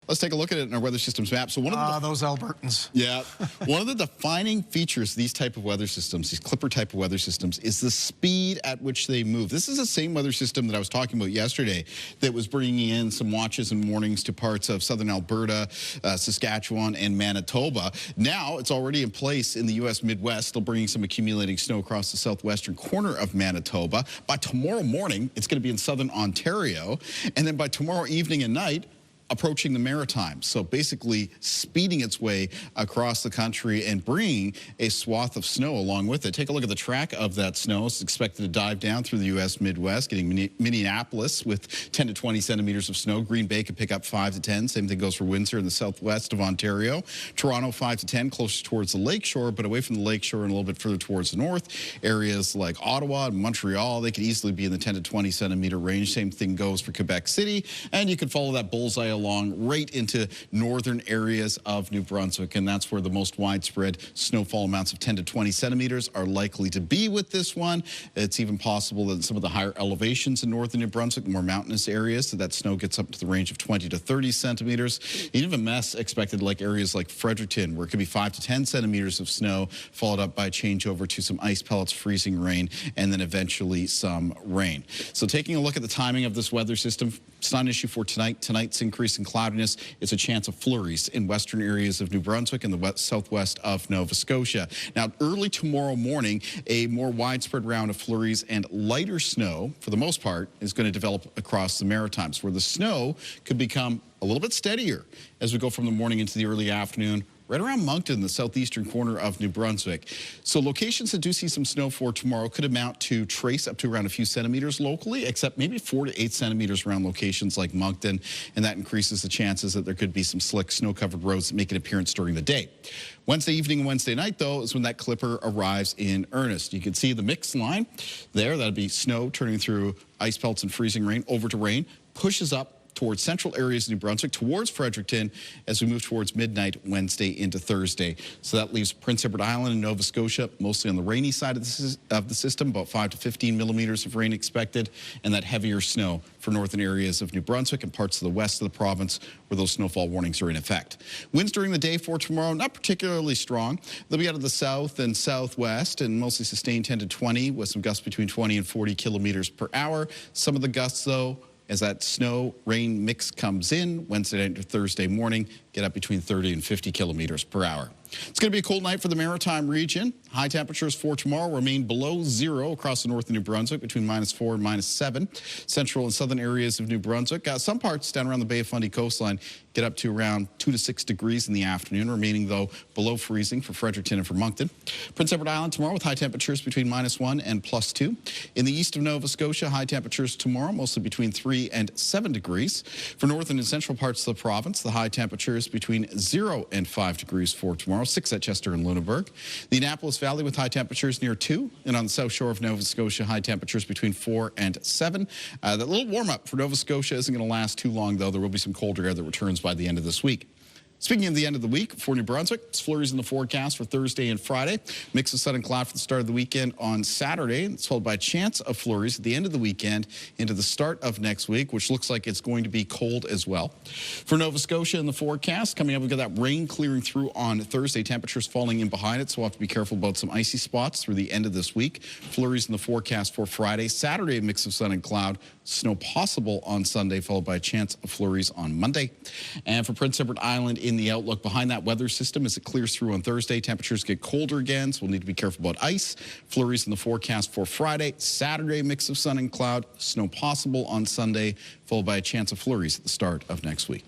Let's take a look at it in our weather systems map. So one of the those Albertans. Yeah. One of the defining features of these type of weather systems, these Clipper type of weather systems, is the speed at which they move. This is the same weather system that I was talking about yesterday that was bringing in some watches and warnings to parts of southern Alberta, Saskatchewan, and Manitoba. Now it's already in place in the U.S. Midwest, still bringing some accumulating snow across the southwestern corner of Manitoba. By tomorrow morning, it's going to be in southern Ontario. And then by tomorrow evening and night, approaching the Maritimes. So basically speeding its way across the country and bringing a swath of snow along with it. Take a look at the track of that snow. It's expected to dive down through the U.S. Midwest, getting Minneapolis with 10 to 20 centimeters of snow. Green Bay could pick up 5 to 10. Same thing goes for Windsor in the southwest of Ontario. Toronto 5 to 10, closer towards the lakeshore, but away from the lakeshore and a little bit further towards the north. Areas like Ottawa and Montreal, they could easily be in the 10 to 20 centimeter range. Same thing goes for Quebec City. And you could follow that bullseye along right into northern areas of New Brunswick, and that's where the most widespread snowfall amounts of 10 to 20 centimeters are likely to be with this one. It's even possible that some of the higher elevations in northern New Brunswick, more mountainous areas, that snow gets up to the range of 20 to 30 centimeters. Even a mess expected like areas like Fredericton, where it could be 5 to 10 centimeters of snow, followed up by a changeover to some ice pellets, freezing rain, and then eventually some rain. So taking a look at the timing of this weather system, it's not an issue for tonight. Tonight's increase in cloudiness is a chance of flurries in western areas of New Brunswick and the southwest of Nova Scotia. Now, early tomorrow morning, a more widespread round of flurries and lighter snow, for the most part, is going to develop across the Maritimes, where the snow could become a little bit steadier as we go from the morning into the early afternoon, right around Moncton, the southeastern corner of New Brunswick. So locations that do see some snow for tomorrow could amount to trace up to around a few centimeters locally, except maybe 4 to 8 centimeters around locations like Moncton, and that increases the chances that there could be some slick snow-covered roads that make an appearance during the day. Wednesday evening and Wednesday night, though, is when that Clipper arrives in earnest. You can see the mixed line there. That'll be snow turning through ice pelts and freezing rain over to rain, pushes up towards central areas of New Brunswick, towards Fredericton, as we move towards midnight Wednesday into Thursday. So that leaves Prince Edward Island and Nova Scotia mostly on the rainy side of the system, about 5 to 15 millimeters of rain expected, and that heavier snow for northern areas of New Brunswick and parts of the west of the province where those snowfall warnings are in effect. Winds during the day for tomorrow, not particularly strong. They'll be out of the south and southwest and mostly sustained 10 to 20 with some gusts between 20 and 40 kilometers per hour. Some of the gusts, though, as that snow-rain mix comes in Wednesday night to Thursday morning, get up between 30 and 50 kilometers per hour. It's going to be a cold night for the Maritime region. High temperatures for tomorrow remain below zero across the north of New Brunswick, between -4 and -7. Central and southern areas of New Brunswick. Some parts down around the Bay of Fundy coastline get up to around 2 to 6 degrees in the afternoon, remaining, though, below freezing for Fredericton and for Moncton. Prince Edward Island tomorrow with high temperatures between -1 and +2. In the east of Nova Scotia, high temperatures tomorrow, mostly between 3 and 7 degrees. For northern and central parts of the province, the high temperatures between 0 and 5 degrees for tomorrow, 6 at Chester and Lunenburg. The Annapolis Valley with high temperatures near 2, and on the south shore of Nova Scotia, high temperatures between 4 and 7. That little warm-up for Nova Scotia isn't going to last too long, though. There will be some colder air that returns by the end of this week. Speaking of the end of the week for New Brunswick, it's flurries in the forecast for Thursday and Friday. Mix of sun and cloud for the start of the weekend on Saturday. It's followed by a chance of flurries at the end of the weekend into the start of next week, which looks like it's going to be cold as well. For Nova Scotia in the forecast, coming up, we've got that rain clearing through on Thursday. Temperatures falling in behind it, so we'll have to be careful about some icy spots through the end of this week. Flurries in the forecast for Friday. Saturday, a mix of sun and cloud. Snow possible on Sunday, followed by a chance of flurries on Monday. And for Prince Edward Island in the outlook behind that weather system, as it clears through on Thursday, temperatures get colder again, so we'll need to be careful about ice. Flurries in the forecast for Friday. Saturday, mix of sun and cloud. Snow possible on Sunday, followed by a chance of flurries at the start of next week.